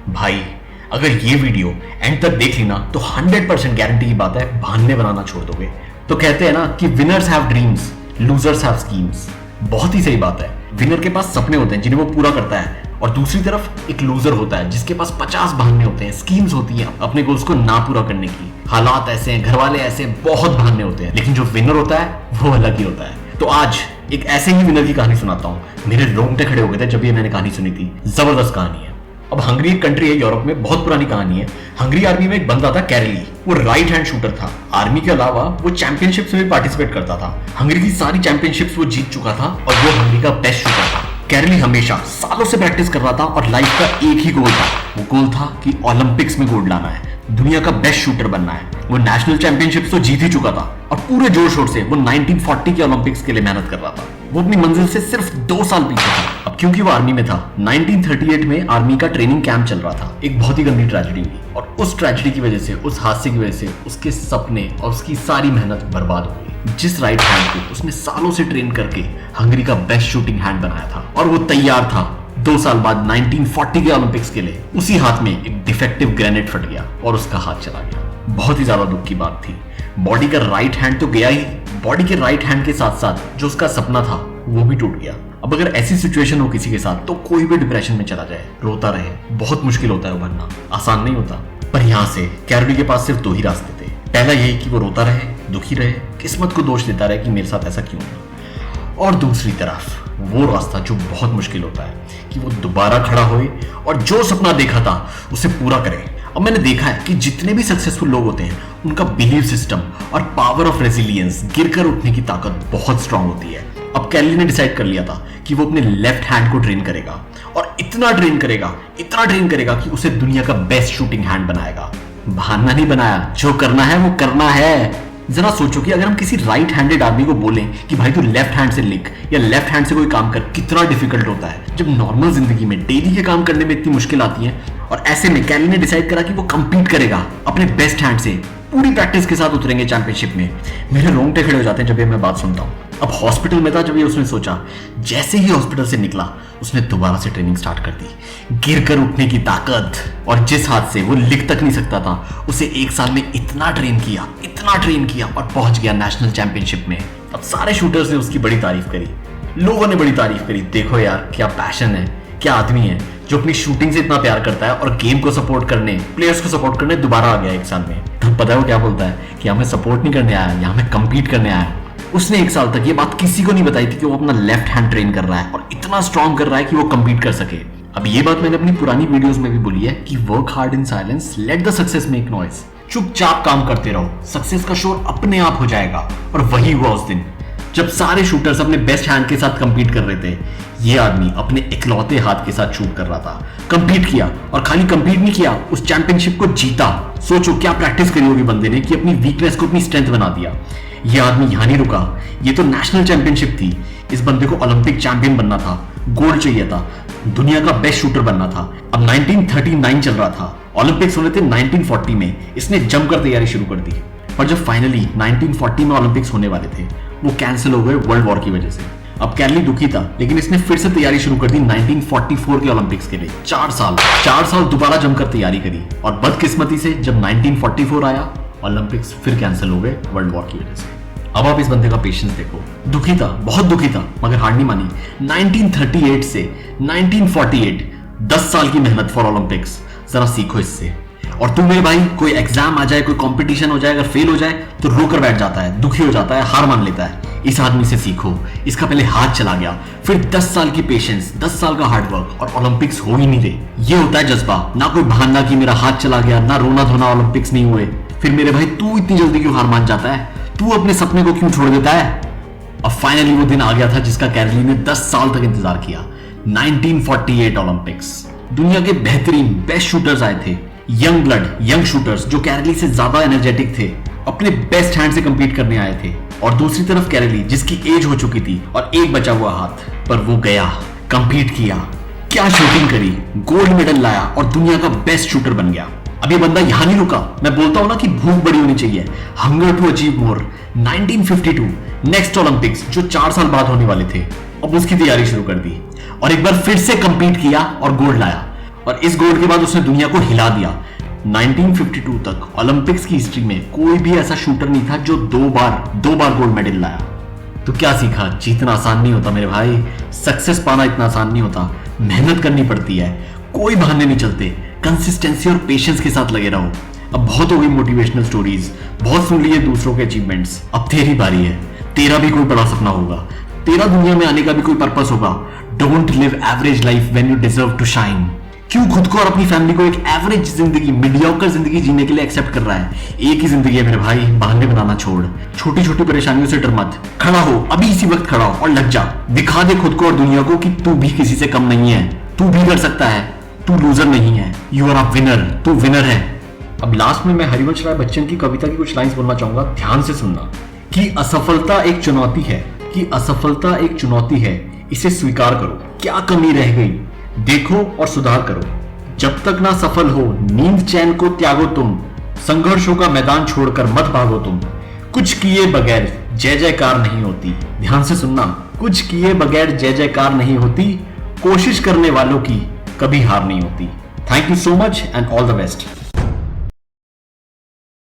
भाई अगर ये वीडियो एंड तक देख ली ना तो 100% गारंटी की बात है बहाने बनाना छोड़ दोगे। तो कहते हैं ना कि winners have dreams, losers have schemes. बहुत ही सही बात है। विनर के पास सपने होते हैं जिन्हें वो पूरा करता है, और दूसरी तरफ एक लूजर होता है जिसके पास 50 बहाने होते हैं, स्कीम्स होती हैं अपने गोल्स को ना पूरा करने की। हालात ऐसे हैं, घर वाले ऐसे हैं, बहुत बहाने होते हैं, लेकिन जो विनर होता है वो अलग ही होता है। तो आज एक ऐसे ही विनर की कहानी सुनाता हूँ। मेरे रोंगटे खड़े हो गए थे जब ये मैंने कहानी सुनी थी। जबरदस्त कहानी है। अब हंगरी एक कंट्री है यूरोप में, बहुत पुरानी कहानी है। हंगरी आर्मी में एक बंदा था कैरली। वो राइट हैंड शूटर था। आर्मी के अलावा वो चैंपियनशिप्स में भी पार्टिसिपेट करता था। हंगरी की सारी चैंपियनशिप्स वो जीत चुका था और वो हंगरी का बेस्ट शूटर था। कैरली हमेशा सालों से प्रैक्टिस कर रहा था और लाइफ का एक ही गोल था। वो गोल था कि ओलंपिक्स में गोल्ड लाना है, दुनिया का बेस्ट शूटर बनना है। वो नेशनल चैंपियनशिप्स तो जीत ही चुका था और पूरे जोर शोर से वो 1940 के ओलंपिक्स के लिए मेहनत कर रहा था। वो अपनी मंजिल से सिर्फ 2 साल पीछे था। अब क्योंकि वो आर्मी में था, 1938 में आर्मी का ट्रेनिंग कैंप चल रहा था। एक बहुत ही गंदी ट्रेजेडी हुई और उस ट्रेजेडी की वजह से, उस हादसे की वजह से उसके सपने और उसकी सारी मेहनत बर्बाद हो गई। जिस राइट हैंड को उसने सालों से ट्रेन करके हंगरी का बेस्ट शूटिंग हैंड बनाया था और वो तैयार था 2 साल बाद 1940 के ओलंपिक्स के लिए, उसी हाथ में एक डिफेक्टिव ग्रेनेड फट गया और उसका हाथ चला गया। बहुत ही ज्यादा दुख की बात थी। बॉडी का राइट हैंड तो गया ही, बॉडी के राइट हैंड के साथ साथ जो उसका सपना था वो भी टूट गया। अब अगर ऐसी सिचुएशन हो किसी के साथ तो कोई भी डिप्रेशन में चला जाए, रोता रहे, बहुत मुश्किल होता है उभरना, आसान नहीं होता। पर यहाँ से कैरोली के पास सिर्फ 2 ही रास्ते थे। पहला यही कि वो रोता रहे, दुखी रहे, किस्मत को दोष देता रहे कि मेरे साथ ऐसा क्यों हुआ। और दूसरी तरफ वो रास्ता जो बहुत मुश्किल होता है कि वो दोबारा खड़ा होए और जो सपना देखा था उसे पूरा करे। अब मैंने देखा है कि जितने भी सक्सेसफुल लोग होते हैं उनका बिलीव सिस्टम और पावर ऑफ रेजिलियंस, गिरकर उठने की ताकत बहुत स्ट्रांग होती है। अब कैरली ने डिसाइड कर लिया था कि वो अपने लेफ्ट हैंड को ट्रेन करेगा और इतना ट्रेन करेगा कि उसे दुनिया का बेस्ट शूटिंग हैंड बनाएगा। बहाना नहीं बनाया, जो करना है वो करना है। जरा सोचो कि अगर हम किसी राइट हैंडेड आदमी को बोलें कि भाई तू लेफ्ट हैंड से लिख या लेफ्ट हैंड से कोई काम कर, कितना डिफिकल्ट होता है। जब नॉर्मल जिंदगी में डेली के काम करने में इतनी मुश्किल आती है, और ऐसे में कैरली ने डिसाइड करा कि वो कंपीट करेगा अपने बेस्ट हैंड से, पूरी प्रैक्टिस के साथ उतरेंगे चैंपियनशिप में। मेरे रोंगटे खड़े हो जाते हैं जब ये मैं बात सुनता हूँ। अब हॉस्पिटल में था जब ये उसने सोचा। जैसे ही हॉस्पिटल से निकला उसने दोबारा से ट्रेनिंग स्टार्ट कर दी। गिरकर उठने की ताकत, और जिस हाथ से वो लिख तक नहीं सकता था उसे 1 साल में इतना ट्रेन किया और पहुंच गया नेशनल चैंपियनशिप में। अब सारे शूटर्स ने उसकी बड़ी तारीफ करी, लोगों ने बड़ी तारीफ करी। देखो यार क्या पैशन है, क्या आदमी है जो अपनी शूटिंग से इतना प्यार करता है और गेम को सपोर्ट करने, प्लेयर्स को सपोर्ट करने दोबारा आ गया 1 साल में। तब पता है वो क्या बोलता है कि यहाँ मैं सपोर्ट नहीं करने आया, यहाँ मैं कंपीट करने आया। उसने 1 साल तक ये बात किसी को नहीं बताई थी कि वो अपना लेफ्ट हैंड ट्रेन कर रहा है और इतना स्ट्रॉन्ग कर रहा है कि वो कंपीट कर सके। अब ये बात मैंने अपनी पुरानी वीडियोस में भी बोली है कि work hard in silence, let the success make noise. चुपचाप काम करते रहो, सक्सेस का शोर अपने आप हो जाएगा। और वही हुआ उस दिन जब सारे शूटर्स अपने बेस्ट हैंड के साथ कंपीट कर रहे थे। ये आदमी अपने इकलौते हाथ के साथ शूट कर रहा था। कंपीट किया, और खाली कंपीट नहीं किया, उस चैंपियनशिप को जीता। सोचो क्या प्रैक्टिस करी होगी बंदे ने कि अपनी वीकनेस को अपनी स्ट्रेंथ बना दिया। ये आदमी यहां नहीं रुका, ये तो नेशनल चैंपियनशिप थी। इस बंदे को ओलंपिक चैंपियन बनना था, गोल्ड चाहिए था, दुनिया का बेस्ट शूटर बनना था। अब 1939 चल रहा था, ओलंपिक्स होने थे 1940 में। इसने जमकर तैयारी शुरू कर दी। पर जब फाइनली 1940 में ओलंपिक्स होने वाले थे वो कैंसिल हो गए वर्ल्ड वॉर की वजह से। अब कैरली दुखी था, लेकिन इसने फिर से तैयारी शुरू कर दी 1944 के ओलंपिक्स के लिए। 4 साल दोबारा जमकर तैयारी करी, और बदकिस्मती से जब 1944 आया ओलंपिक्स फिर कैंसिल हो गए वर्ल्ड वॉर की वजह से। अब आप इस बंदे का पेशेंस देखो। दुखी था, बहुत दुखी था, मगर हार नहीं मानी। 1938 से 1948 10 साल की मेहनत फॉर ओलंपिक्स। जरा सीखो इससे। और तुम मेरे भाई, कोई एग्जाम आ जाए, कोई कंपटीशन हो जाए, अगर फेल हो जाए तो रोकर बैठ जाता है, दुखी हो जाता है, हार मान लेता है। इस आदमी से सीखो। इसका पहले हाथ चला गया, फिर 10 साल की पेशेंस, 10 साल का हार्डवर्क, और ओलंपिक्स हो ही नहीं रहे। ये होता है जज्बा, ना कोई बहाना कि मेरा हाथ चला गया, ना रोना धोना ओलंपिक्स नहीं हुए। फिर मेरे भाई तू इतनी जल्दी क्यों हार मान जाता है? तू अपने सपने को क्यों छोड़ देता है? अब फाइनली वो दिन आ गया था जिसका कैरली ने 10 साल तक इंतजार किया। 1948 ओलंपिक्स। दुनिया के बेहतरीन बेस्ट शूटर्स आए थे, यंग ब्लड, यंग शूटर्स जो कैरली से ज्यादा एनर्जेटिक थे, अपने बेस्ट हैंड से कंपीट करने आए थे। और दूसरी तरफ कैरली जिसकी एज हो चुकी थी और एक बचा हुआ हाथ, पर वो गया, कंपीट किया, क्या शूटिंग करी, गोल्ड मेडल लाया और दुनिया का बेस्ट शूटर बन गया। अब ये बंदा यहां नहीं रुका। मैं बोलता हूं ना कि भूख बड़ी होनी चाहिए, hunger to achieve more. 1952 next Olympics जो 4 साल बाद होने वाले थे, अब उसकी तैयारी शुरू कर दी और एक बार फिर से कंपीट किया और गोल्ड लाया। और इस गोल्ड के बाद उसने दुनिया को हिला दिया। 1952 तक ओलंपिक्स की हिस्ट्री में कोई भी ऐसा शूटर नहीं था जो दो बार गोल्ड मेडल लाया। तो क्या सीखा? जीतना आसान नहीं होता मेरे भाई, सक्सेस पाना इतना आसान नहीं होता, मेहनत करनी पड़ती है, कोई बहाने नहीं चलते, कंसिस्टेंसी और पेशेंस के साथ लगे रहो। अब बहुत हो गई मोटिवेशनल स्टोरीज, बहुत सुन लिए दूसरों के अचीवमेंट्स, अब तेरी बारी है। तेरा भी कोई बड़ा सपना होगा, तेरा दुनिया में आने का भी कोई पर्पस होगा। Don't live average life when you deserve to shine. क्यों खुद को और अपनी फैमिली को एक एवरेज जिंदगी, मीडियोकर जिंदगी जीने के लिए एक्सेप्ट कर रहा है? एक ही जिंदगी है मेरे भाई, बहाने बनाना छोड़, छोटी छोटी परेशानियों से डर मत, खड़ा हो, अभी इसी वक्त खड़ा हो और लग जा। दिखा दे खुद को और दुनिया को कि तू भी किसी से कम नहीं है, तू भी कर सकता है, तू लूजर नहीं है, यू आर अ विनर, तू विनर है। अब लास्ट में मैं हरिवंश राय बच्चन की कविता की कुछ लाइंस बोलना चाहूंगा, ध्यान से सुनना। कि असफलता एक चुनौती है, कि असफलता एक चुनौती है, इसे स्वीकार करो। क्या कमी रह गई देखो और सुधार करो। जब तक ना सफल हो नींद चैन को त्यागो तुम, संघर्षों का मैदान छोड़कर मत भागो तुम। कुछ किए बगैर जय जयकार नहीं होती। ध्यान से सुनना, कुछ किए बगैर जय जयकार नहीं होती, कोशिश करने वालों की कभी हार नहीं होती। Thank you so much and all the best.